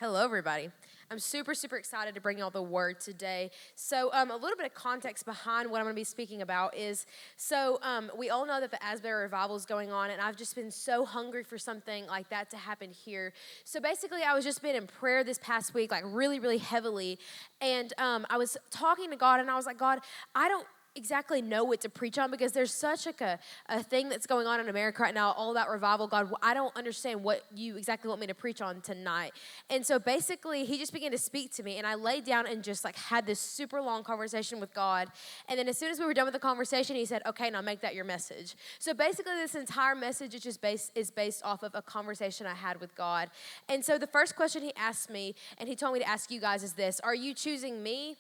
Hello, everybody. I'm super excited to bring y'all the word today. So a little bit of context behind what I'm going to be speaking about is, we all know that the Asbury Revival is going on, and I've just been so hungry for something like that to happen here. So basically, I was just been in prayer this past week, like really heavily, and I was talking to God, and I was like, God, I don't exactly know what to preach on because there's such like a thing that's going on in America right now, all that revival. God, I don't understand what you exactly want me to preach on tonight. And so basically he just began to speak to me, and I laid down and just like had this super long conversation with God. And then as soon as we were done with the conversation, he said, okay, now make that your message. So basically this entire message is just based off of a conversation I had with God. And so the first question he asked me, and he told me to ask you guys, is this: are you choosing me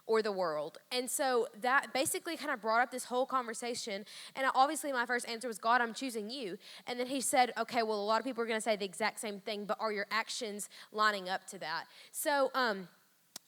or the world? And so that basically kind of brought up this whole conversation. And obviously my first answer was, God, I'm choosing you. And then he said, okay, well, a lot of people are going to say the exact same thing, but are your actions lining up to that? So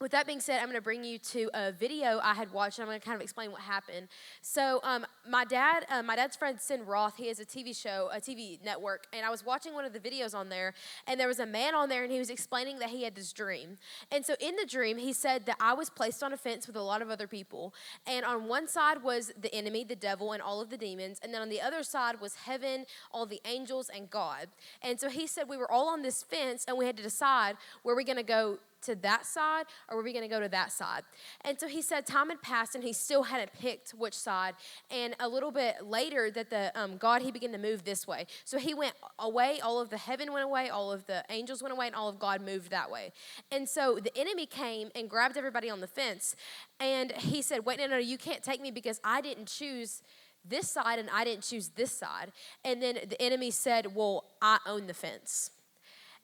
with that being said, I'm going to bring you to a video I had watched, and I'm going to kind of explain what happened. So my dad's friend, Sin Roth, he has a TV show, a TV network, and I was watching one of the videos on there, and there was a man on there, and he was explaining that he had this dream. And so in the dream, he said that I was placed on a fence with a lot of other people, and on one side was the enemy, the devil, and all of the demons, and then on the other side was heaven, all the angels, and God. And so he said we were all on this fence, and we had to decide, were we going to go to that side, or were we going to go to that side? And so he said time had passed, and he still hadn't picked which side. And a little bit later, that the God, he began to move this way. So he went away, all of the heaven went away, all of the angels went away, and all of God moved that way. And so the enemy came and grabbed everybody on the fence, and he said, wait, no, you can't take me because I didn't choose this side, and I didn't choose this side. And then the enemy said, well, I own the fence.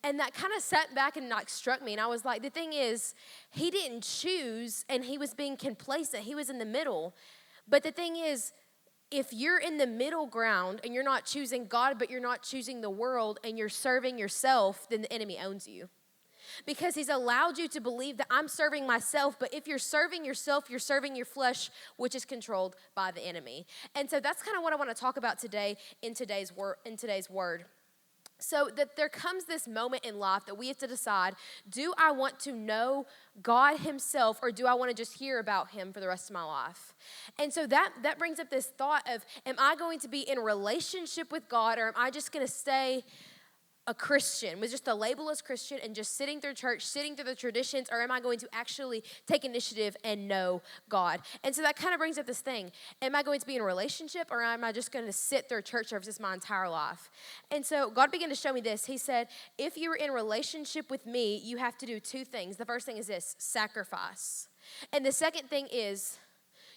And that kind of sat back and like struck me. And I was like, the thing is, he didn't choose, and he was being complacent. He was in the middle. But the thing is, if you're in the middle ground and you're not choosing God, but you're not choosing the world, and you're serving yourself, then the enemy owns you. Because he's allowed you to believe that I'm serving myself, but if you're serving yourself, you're serving your flesh, which is controlled by the enemy. And so that's kind of what I want to talk about today in today's word. So that there comes this moment in life that we have to decide, do I want to know God himself, or do I want to just hear about him for the rest of my life? And so that brings up this thought of, am I going to be in a relationship with God, or am I just going to stay a Christian with just a label as Christian and just sitting through church, sitting through the traditions, or am I going to actually take initiative and know God? And so that kind of brings up this thing. Am I going to be in a relationship, or am I just going to sit through church services my entire life? And so God began to show me this. He said, if you're in a relationship with me, you have to do two things. The first thing is this: sacrifice. And the second thing is,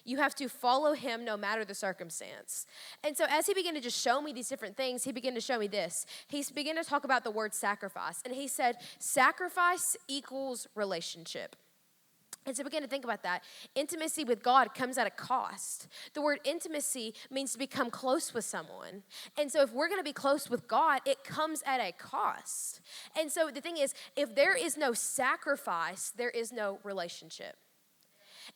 you have to follow him no matter the circumstance. And so as he began to just show me these different things, he began to show me this. He began to talk about the word sacrifice. And he said, sacrifice equals relationship. And so begin to think about that. Intimacy with God comes at a cost. The word intimacy means to become close with someone. And so if we're going to be close with God, it comes at a cost. And so the thing is, if there is no sacrifice, there is no relationship.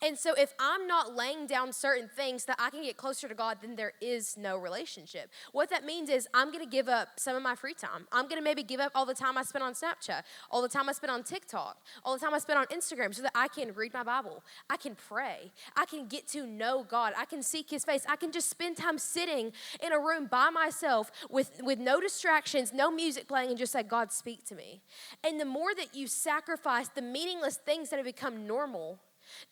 And so if I'm not laying down certain things that I can get closer to God, then there is no relationship. What that means is I'm going to give up some of my free time. I'm going to maybe give up all the time I spend on Snapchat, all the time I spend on TikTok, all the time I spend on Instagram, so that I can read my Bible. I can pray. I can get to know God. I can seek his face. I can just spend time sitting in a room by myself with no distractions, no music playing, and just say, God, speak to me. And the more that you sacrifice the meaningless things that have become normal,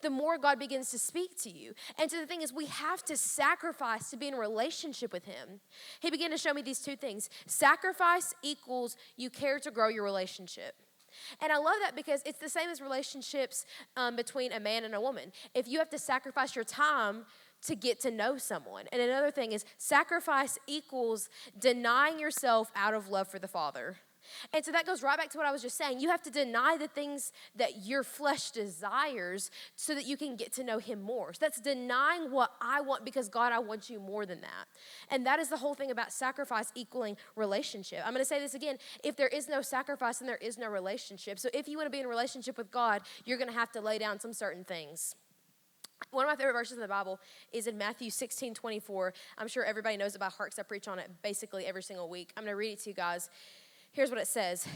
the more God begins to speak to you. And so the thing is, we have to sacrifice to be in a relationship with him. He began to show me these two things. Sacrifice equals you care to grow your relationship. And I love that because it's the same as relationships between a man and a woman. If you have to sacrifice your time to get to know someone. And another thing is, sacrifice equals denying yourself out of love for the Father. And so that goes right back to what I was just saying. You have to deny the things that your flesh desires so that you can get to know him more. So that's denying what I want because, God, I want you more than that. And that is the whole thing about sacrifice equaling relationship. I'm going to say this again. If there is no sacrifice, then there is no relationship. So if you want to be in a relationship with God, you're going to have to lay down some certain things. One of my favorite verses in the Bible is in Matthew 16:24. I'm sure everybody knows it by heart because I preach on it basically every single week. I'm going to read it to you guys. Here's what it says.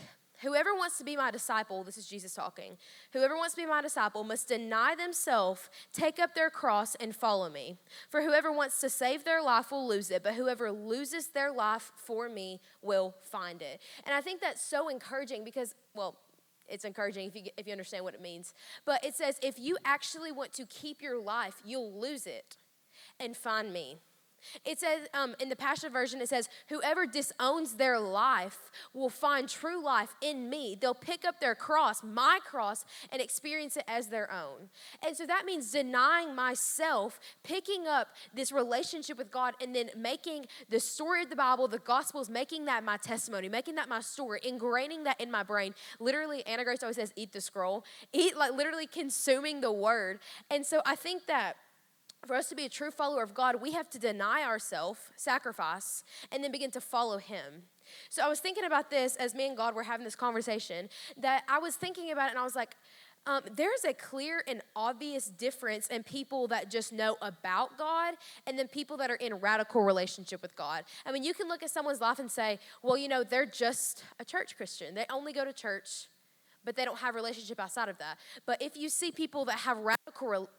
whoever wants to be my disciple, this is Jesus talking, whoever wants to be my disciple must deny themselves, take up their cross, and follow me. For whoever wants to save their life will lose it, but whoever loses their life for me will find it. And I think that's so encouraging because, well, it's encouraging if you understand what it means. But it says, if you actually want to keep your life, you'll lose it and find me. It says, in the Passion Version, it says, whoever disowns their life will find true life in me. They'll pick up their cross, my cross, and experience it as their own. And so that means denying myself, picking up this relationship with God, and then making the story of the Bible, the Gospels, making that my testimony, making that my story, ingraining that in my brain. Literally, Anna Grace always says, eat the scroll. Eat, like literally consuming the word. And so I think that for us to be a true follower of God, we have to deny ourselves, sacrifice, and then begin to follow him. So I was thinking about this as me and God were having this conversation, that I was thinking about it, and I was like, there's a clear and obvious difference in people that just know about God and then people that are in radical relationship with God. I mean, you can look at someone's life and say, well, you know, they're just a church Christian. They only go to church, but they don't have a relationship outside of that. But if you see people that have radical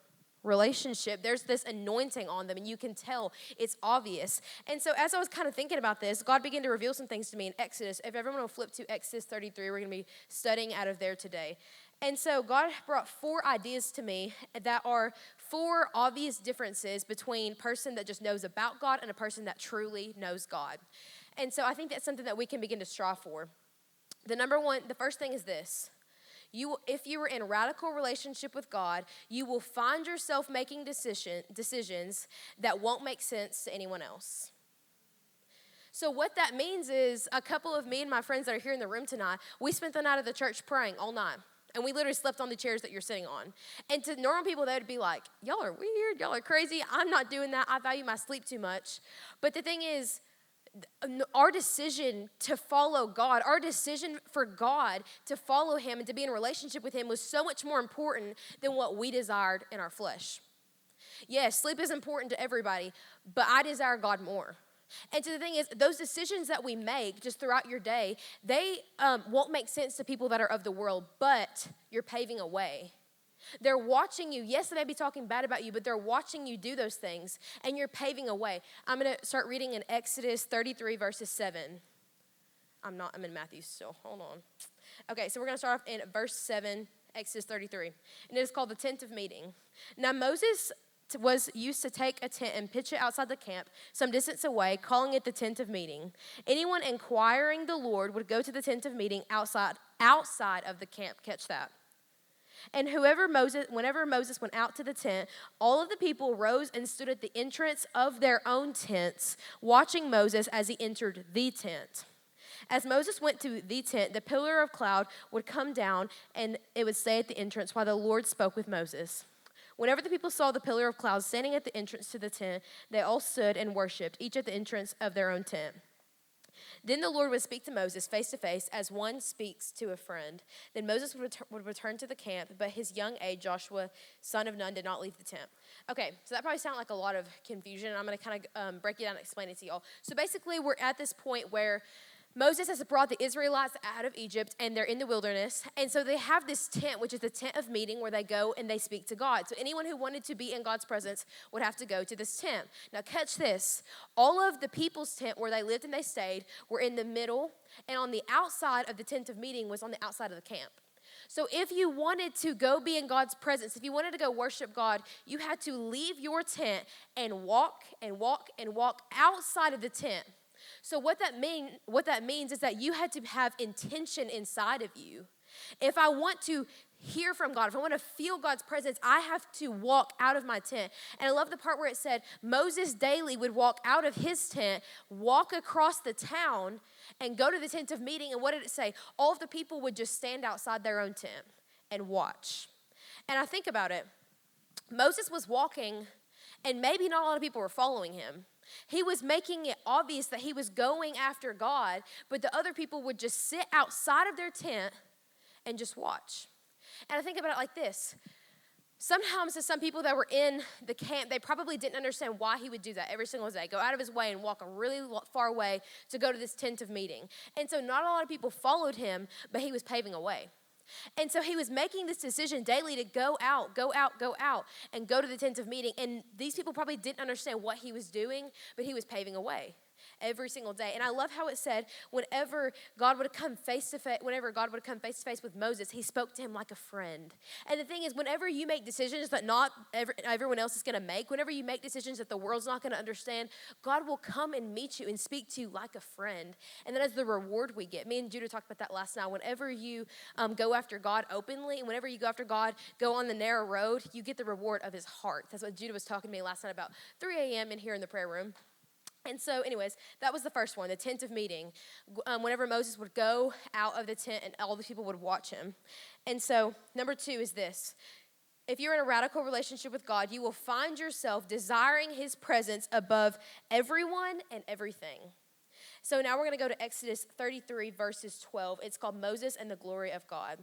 relationship, there's this anointing on them, and you can tell it's obvious. And so as I was kind of thinking about this, God began to reveal some things to me in Exodus. If everyone will flip to Exodus 33, we're going to be studying out of there today. And so God brought 4 ideas to me that are 4 obvious differences between a person that just knows about God and a person that truly knows God. And so I think that's something that we can begin to strive for. The first thing is this. If you were in radical relationship with God, you will find yourself making decisions that won't make sense to anyone else. So what that means is a couple of me and my friends that are here in the room tonight, we spent the night at the church praying all night. And we literally slept on the chairs that you're sitting on. And to normal people, they would be like, y'all are weird, y'all are crazy. I'm not doing that. I value my sleep too much. But the thing is, our decision to follow God, our decision for God to follow him and to be in a relationship with him was so much more important than what we desired in our flesh. Yes, sleep is important to everybody, but I desire God more. And so the thing is, those decisions that we make just throughout your day, they won't make sense to people that are of the world, but you're paving a way. They're watching you. Yes, they may be talking bad about you, but they're watching you do those things, and you're paving a way. I'm going to start reading in Exodus 33, verses 7. I'm in Matthew still. Hold on. Okay, so we're going to start off in verse 7, Exodus 33. And it is called the tent of meeting. Now Moses was used to take a tent and pitch it outside the camp some distance away, calling it the tent of meeting. Anyone inquiring the Lord would go to the tent of meeting outside of the camp. Catch that. And whenever Moses went out to the tent, all of the people rose and stood at the entrance of their own tents, watching Moses as he entered the tent. As Moses went to the tent, the pillar of cloud would come down, and it would stay at the entrance while the Lord spoke with Moses. Whenever the people saw the pillar of cloud standing at the entrance to the tent, they all stood and worshipped, each at the entrance of their own tent. Then the Lord would speak to Moses face to face as one speaks to a friend. Then Moses would return to the camp, but his young aide, Joshua, son of Nun, did not leave the tent. Okay, so that probably sounded like a lot of confusion. I'm going to kind of break it down and explain it to y'all. So basically, we're at this point where Moses has brought the Israelites out of Egypt, and they're in the wilderness. And so they have this tent, which is the tent of meeting, where they go and they speak to God. So anyone who wanted to be in God's presence would have to go to this tent. Now catch this. All of the people's tent where they lived and they stayed were in the middle, and on the outside of the tent of meeting was on the outside of the camp. So if you wanted to go be in God's presence, if you wanted to go worship God, you had to leave your tent and walk and walk and walk outside of the tent. So what that means is that you had to have intention inside of you. If I want to hear from God, if I want to feel God's presence, I have to walk out of my tent. And I love the part where it said Moses daily would walk out of his tent, walk across the town, and go to the tent of meeting. And what did it say? All of the people would just stand outside their own tent and watch. And I think about it. Moses was walking, and maybe not a lot of people were following him. He was making it obvious that he was going after God, but the other people would just sit outside of their tent and just watch. And I think about it like this. sometimes to some people that were in the camp, they probably didn't understand why he would do that every single day, go out of his way and walk a really far way to go to this tent of meeting. And so not a lot of people followed him, but he was paving a way. And so he was making this decision daily to go out, and go to the tent of meeting. And these people probably didn't understand what he was doing, but he was paving a way every single day. And I love how it said, whenever God would come face to face with Moses, he spoke to him like a friend. And the thing is, whenever you make decisions that not everyone else is going to make, whenever you make decisions that the world's not going to understand, God will come and meet you and speak to you like a friend. And that is the reward we get. Me and Judah talked about that last night. Whenever you go after God openly, and whenever you go after God, go on the narrow road, you get the reward of his heart. That's what Judah was talking to me last night about 3 a.m. in here in the prayer room. And so anyways, that was the first one, the tent of meeting. Whenever Moses would go out of the tent and all the people would watch him. And so number 2 is this. If you're in a radical relationship with God, you will find yourself desiring his presence above everyone and everything. So now we're going to go to Exodus 33 verses 12. It's called Moses and the Glory of God.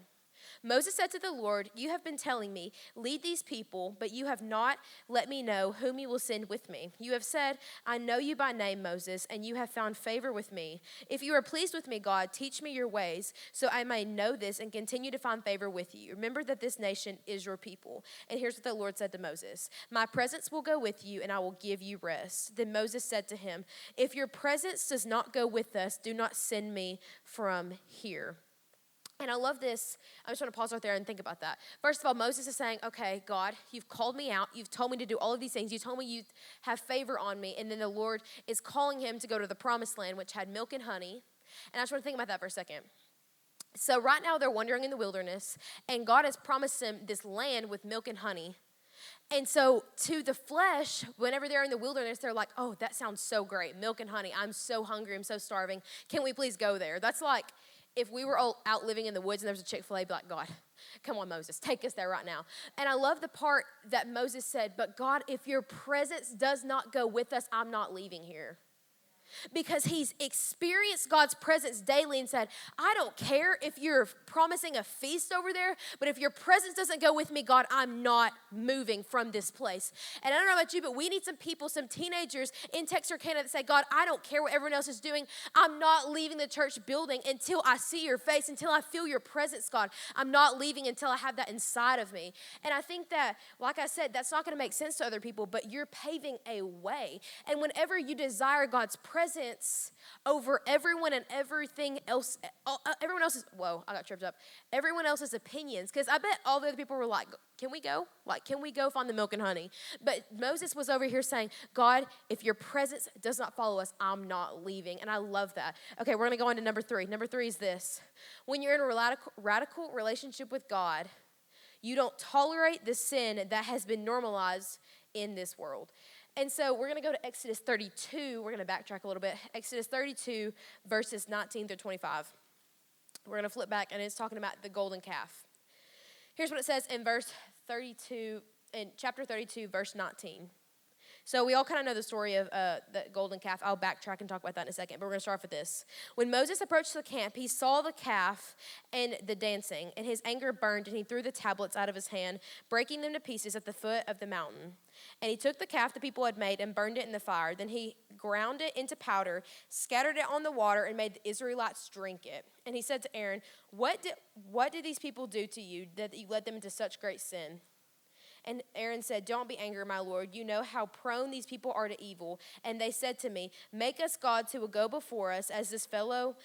Moses said to the Lord, you have been telling me, lead these people, but you have not let me know whom you will send with me. You have said, I know you by name, Moses, and you have found favor with me. If you are pleased with me, God, teach me your ways, so I may know this and continue to find favor with you. Remember that this nation is your people. And here's what the Lord said to Moses. My presence will go with you, and I will give you rest. Then Moses said to him, if your presence does not go with us, do not send me from here. And I love this. I just want to pause right there and think about that. First of all, Moses is saying, okay, God, you've called me out. You've told me to do all of these things. You told me you have favor on me. And then the Lord is calling him to go to the promised land, which had milk and honey. And I just want to think about that for a second. So right now they're wandering in the wilderness, and God has promised them this land with milk and honey. And so to the flesh, whenever they're in the wilderness, they're like, oh, that sounds so great. Milk and honey. I'm so hungry. I'm so starving. Can we please go there? That's like, if we were all out living in the woods and there's a Chick-fil-A, I'd be like, God, come on, Moses, take us there right now. And I love the part that Moses said, but God, if your presence does not go with us, I'm not leaving here. Because he's experienced God's presence daily and said, I don't care if you're promising a feast over there, but if your presence doesn't go with me, God, I'm not moving from this place. And I don't know about you, but we need some people, some teenagers in Texarkana that say, God, I don't care what everyone else is doing. I'm not leaving the church building until I see your face, until I feel your presence, God. I'm not leaving until I have that inside of me. And I think that, like I said, that's not going to make sense to other people, but you're paving a way. And whenever you desire God's presence over everyone and everything else, everyone else's, I got tripped up. Everyone else's opinions, because I bet all the other people were like, can we go? Like, can we go find the milk and honey? But Moses was over here saying, God, if your presence does not follow us, I'm not leaving. And I love that. Okay, we're going to go on to number 3. Number 3 is this. When you're in a radical relationship with God, you don't tolerate the sin that has been normalized in this world. And so we're going to go to Exodus 32. We're going to backtrack a little bit. Exodus 32, verses 19 through 25. We're going to flip back, and it's talking about the golden calf. Here's what it says in chapter 32, verse 19. So we all kind of know the story of the golden calf. I'll backtrack and talk about that in a second, but we're going to start with this. When Moses approached the camp, he saw the calf and the dancing, and his anger burned, and he threw the tablets out of his hand, breaking them to pieces at the foot of the mountain. And he took the calf the people had made and burned it in the fire. Then he ground it into powder, scattered it on the water, and made the Israelites drink it. And he said to Aaron, what did these people do to you that you led them into such great sin? And Aaron said, don't be angry, my Lord. You know how prone these people are to evil. And they said to me, make us gods who will go before us as this fellow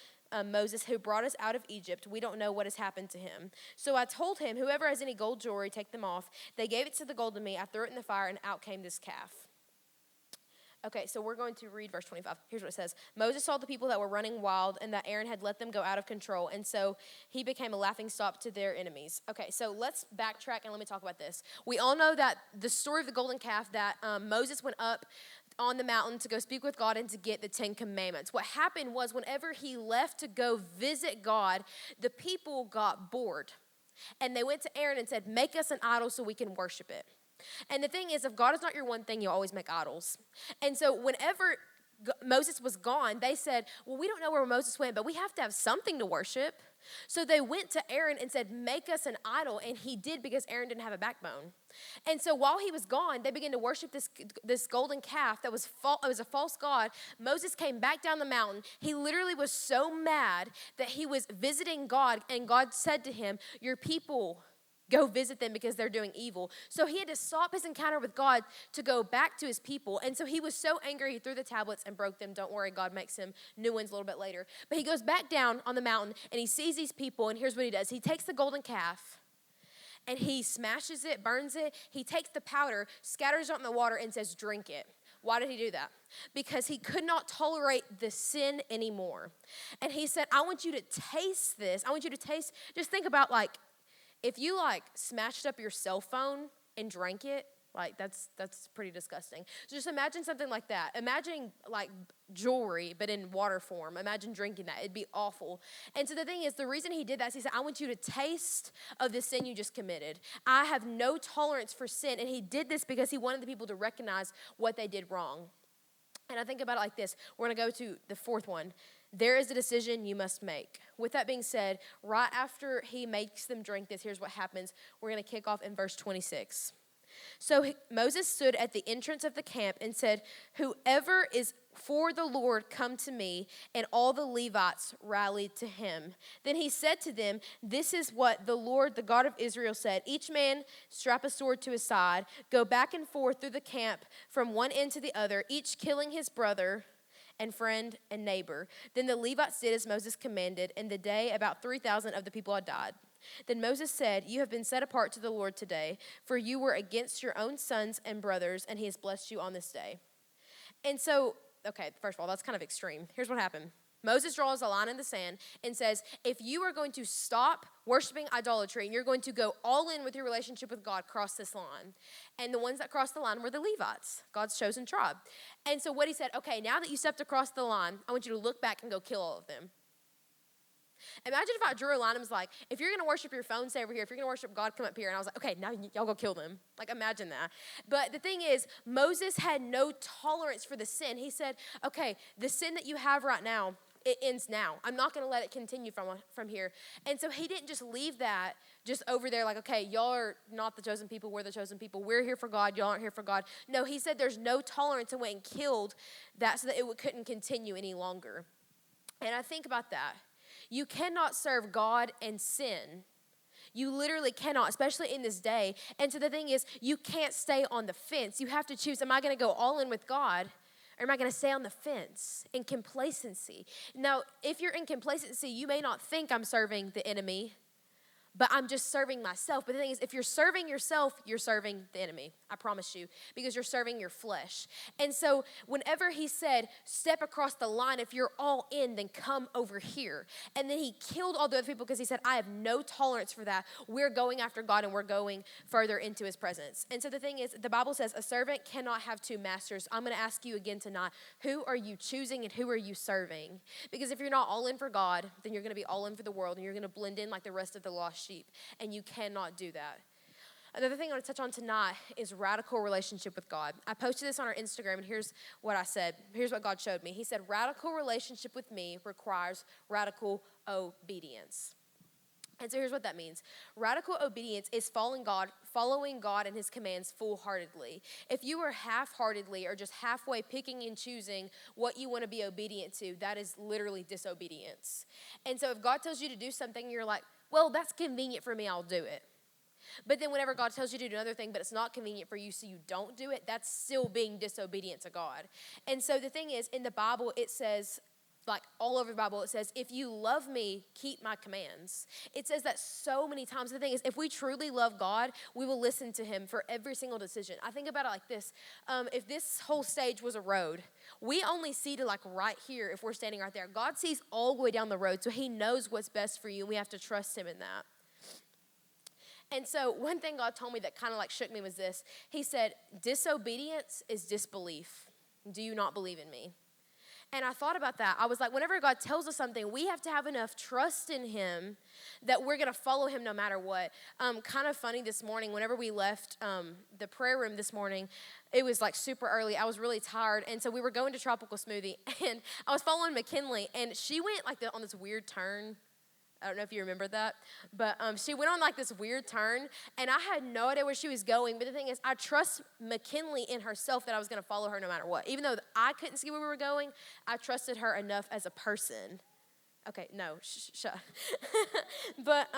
Moses who brought us out of Egypt. We don't know what has happened to him. So I told him, whoever has any gold jewelry, take them off. They gave it to the gold to me. I threw it in the fire, and out came this calf. Okay, so we're going to read verse 25. Here's what it says. Moses saw the people that were running wild and that Aaron had let them go out of control, and so he became a laughingstock to their enemies. Okay, so let's backtrack and let me talk about this. We all know that the story of the golden calf, that Moses went up on the mountain to go speak with God and to get the 10 Commandments. What happened was whenever he left to go visit God, the people got bored, and they went to Aaron and said, make us an idol so we can worship it. And the thing is, if God is not your one thing, you always make idols. And so whenever Moses was gone, they said, well, we don't know where Moses went, but we have to have something to worship. So they went to Aaron and said, make us an idol. And he did, because Aaron didn't have a backbone. And so while he was gone, they began to worship this golden calf that was it was a false god. Moses came back down the mountain. He literally was so mad that he was visiting God, and God said to him, your people, go visit them because they're doing evil. So he had to stop his encounter with God to go back to his people. And so he was so angry, he threw the tablets and broke them. Don't worry, God makes him new ones a little bit later. But he goes back down on the mountain and he sees these people, and here's what he does. He takes the golden calf and he smashes it, burns it. He takes the powder, scatters it on the water, and says, drink it. Why did he do that? Because he could not tolerate the sin anymore. And he said, I want you to taste this. I want you to taste, just think about if you smashed up your cell phone and drank it, that's pretty disgusting. So just imagine something like that. Imagine jewelry, but in water form. Imagine drinking that. It'd be awful. And so the thing is, the reason he did that is he said, I want you to taste of the sin you just committed. I have no tolerance for sin. And he did this because he wanted the people to recognize what they did wrong. And I think about it like this. We're going to go to the fourth one. There is a decision you must make. With that being said, right after he makes them drink this, here's what happens. We're going to kick off in verse 26. So Moses stood at the entrance of the camp and said, whoever is for the Lord, come to me. And all the Levites rallied to him. Then he said to them, this is what the Lord, the God of Israel, said. Each man strap a sword to his side. Go back and forth through the camp from one end to the other, each killing his brother and friend and neighbor. Then the Levites did as Moses commanded, and the day about 3,000 of the people had died. Then Moses said, you have been set apart to the Lord today, for you were against your own sons and brothers, and he has blessed you on this day. And so, okay, first of all, that's kind of extreme. Here's what happened. Moses draws a line in the sand and says, if you are going to stop worshiping idolatry and you're going to go all in with your relationship with God, cross this line. And the ones that crossed the line were the Levites, God's chosen tribe. And so what he said, okay, now that you stepped across the line, I want you to look back and go kill all of them. Imagine if I drew a line and was like, if you're going to worship your phone, stay over here. If you're going to worship God, come up here. And I was like, okay, now y'all go kill them. Imagine that. But the thing is, Moses had no tolerance for the sin. He said, okay, the sin that you have right now, it ends now. I'm not going to let it continue from here. And so he didn't just leave that just over there okay, y'all are not the chosen people. We're the chosen people. We're here for God. Y'all aren't here for God. No, he said there's no tolerance, and went and killed that so that it couldn't continue any longer. And I think about that. You cannot serve God and sin. You literally cannot, especially in this day. And so the thing is, you can't stay on the fence. You have to choose, am I going to go all in with God, or am I going to stay on the fence in complacency? Now, if you're in complacency, you may not think I'm serving the enemy, but I'm just serving myself. But the thing is, if you're serving yourself, you're serving the enemy. I promise you, because you're serving your flesh. And so whenever he said, step across the line, if you're all in, then come over here. And then he killed all the other people because he said, I have no tolerance for that. We're going after God, and we're going further into his presence. And so the thing is, the Bible says a servant cannot have two masters. I'm going to ask you again tonight, who are you choosing and who are you serving? Because if you're not all in for God, then you're going to be all in for the world, and you're going to blend in like the rest of the lost sheep, and you cannot do that. Another thing I want to touch on tonight is radical relationship with God. I posted this on our Instagram, and here's what I said. Here's what God showed me. He said, radical relationship with me requires radical obedience. And so here's what that means. Radical obedience is following God and his commands full-heartedly. If you are half-heartedly or just halfway picking and choosing what you want to be obedient to, that is literally disobedience. And so if God tells you to do something, you're like, well, that's convenient for me, I'll do it. But then whenever God tells you to do another thing, but it's not convenient for you, so you don't do it, that's still being disobedient to God. And so the thing is, in the Bible, it says, all over the Bible, it says, if you love me, keep my commands. It says that so many times. The thing is, if we truly love God, we will listen to him for every single decision. I think about it like this. If this whole stage was a road, we only see to right here if we're standing right there. God sees all the way down the road, so he knows what's best for you, and we have to trust him in that. And so one thing God told me that kind of shook me was this. He said, disobedience is disbelief. Do you not believe in me? And I thought about that. I was like, whenever God tells us something, we have to have enough trust in him that we're going to follow him no matter what. Kind of funny this morning, whenever we left the prayer room this morning, it was like super early. I was really tired. And so we were going to Tropical Smoothie, and I was following McKinley, and she went like on this weird turn. I don't know if you remember that, but she went on like this weird turn, and I had no idea where she was going. But the thing is, I trust McKinley in herself that I was going to follow her no matter what. Even though I couldn't see where we were going, I trusted her enough as a person. Okay, no, shut. But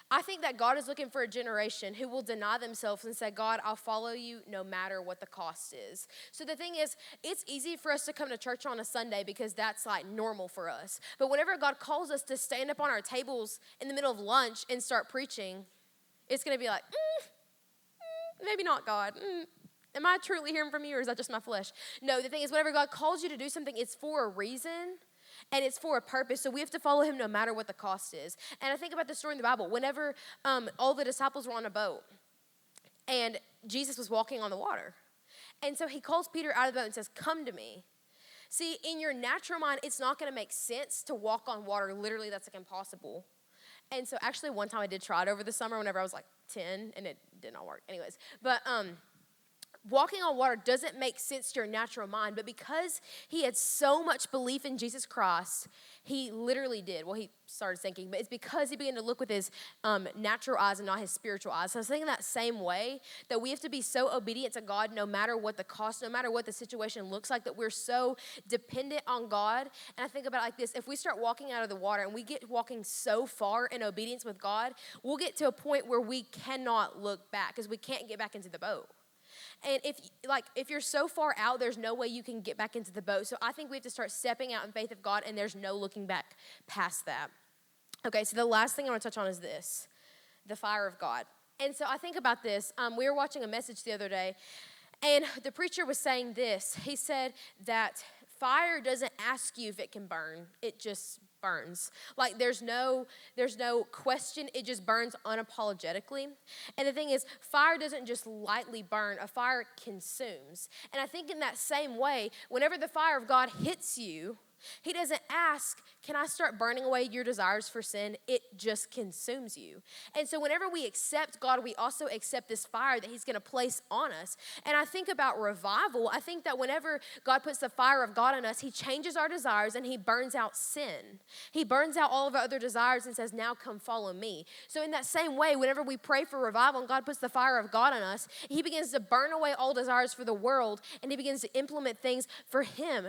I think that God is looking for a generation who will deny themselves and say, God, I'll follow you no matter what the cost is. So the thing is, it's easy for us to come to church on a Sunday because that's like normal for us. But whenever God calls us to stand up on our tables in the middle of lunch and start preaching, it's going to be like, maybe not, God. Am I truly hearing from you, or is that just my flesh? No, the thing is, whenever God calls you to do something, it's for a reason. And it's for a purpose, so we have to follow him no matter what the cost is. And I think about the story in the Bible. Whenever all the disciples were on a boat, and Jesus was walking on the water. And so he calls Peter out of the boat and says, come to me. See, in your natural mind, it's not going to make sense to walk on water. Literally, that's like impossible. And so actually one time I did try it over the summer whenever I was like 10, and it did not work. Anyways, but walking on water doesn't make sense to your natural mind, but because he had so much belief in Jesus Christ, he literally did. Well, he started thinking, but it's because he began to look with his natural eyes and not his spiritual eyes. So I was thinking that same way, that we have to be so obedient to God no matter what the cost, no matter what the situation looks like, that we're so dependent on God. And I think about it like this: if we start walking out of the water and we get walking so far in obedience with God, we'll get to a point where we cannot look back because we can't get back into the boat. And if you're so far out, there's no way you can get back into the boat. So I think we have to start stepping out in faith of God, and there's no looking back past that. Okay, so the last thing I want to touch on is this: the fire of God. And so I think about this. We were watching a message the other day, and the preacher was saying this. He said that fire doesn't ask you if it can burn. It just burns. Like there's no question. It just burns unapologetically. And the thing is, fire doesn't just lightly burn. A fire consumes. And I think in that same way, whenever the fire of God hits you, he doesn't ask, can I start burning away your desires for sin? It just consumes you. And so whenever we accept God, we also accept this fire that he's going to place on us. And I think about revival. I think that whenever God puts the fire of God on us, he changes our desires and he burns out sin. He burns out all of our other desires and says, now come follow me. So in that same way, whenever we pray for revival and God puts the fire of God on us, he begins to burn away all desires for the world, and he begins to implement things for him,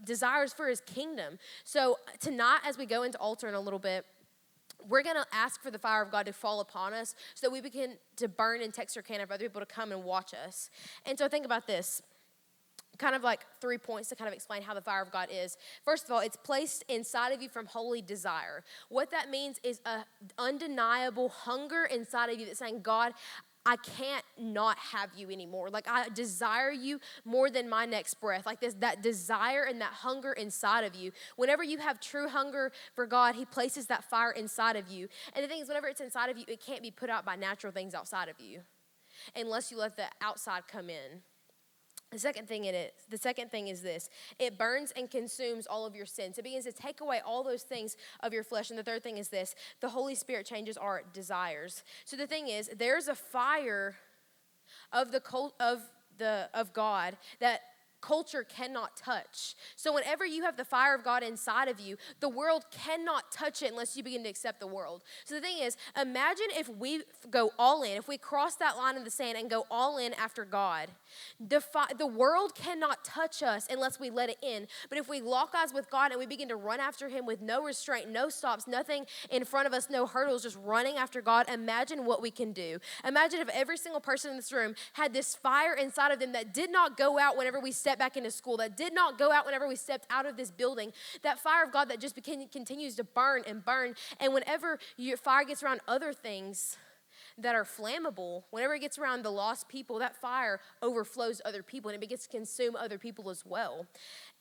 desires for his kingdom. So tonight, as we go into altar in a little bit, we're going to ask for the fire of God to fall upon us so that we begin to burn in Texarkana for other people to come and watch us. And so think about this, kind of like 3 points to kind of explain how the fire of God is. First of all, it's placed inside of you from holy desire. What that means is an undeniable hunger inside of you that's saying, God, I can't not have you anymore. Like I desire you more than my next breath. Like that desire and that hunger inside of you. Whenever you have true hunger for God, he places that fire inside of you. And the thing is, whenever it's inside of you, it can't be put out by natural things outside of you unless you let the outside come in. The second thing is this: it burns and consumes all of your sins. It begins to take away all those things of your flesh. And the third thing is this: the Holy Spirit changes our desires. So the thing is, there's a fire of God that culture cannot touch. So whenever you have the fire of God inside of you, the world cannot touch it unless you begin to accept the world. So the thing is, imagine if we go all in, if we cross that line in the sand and go all in after God. The world cannot touch us unless we let it in. But if we lock eyes with God and we begin to run after him with no restraint, no stops, nothing in front of us, no hurdles, just running after God, imagine what we can do. Imagine if every single person in this room had this fire inside of them that did not go out whenever we stepped back into school, that did not go out whenever we stepped out of this building, that fire of God that just continues to burn and burn. And whenever your fire gets around other things that are flammable, whenever it gets around the lost people, that fire overflows other people and it begins to consume other people as well.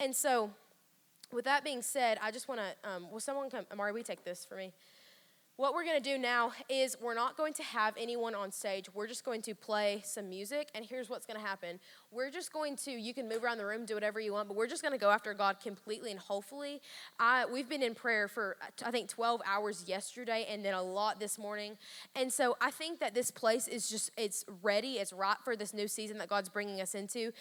And so with that being said, I just want to, will someone come, Amari, will you take this for me? What we're going to do now is we're not going to have anyone on stage. We're just going to play some music, and here's what's going to happen. We're just going to, you can move around the room, do whatever you want, but we're just going to go after God completely and hopefully. We've been in prayer for, I think, 12 hours yesterday and then a lot this morning. And so I think that this place is just, it's ready, it's right for this new season that God's bringing us into.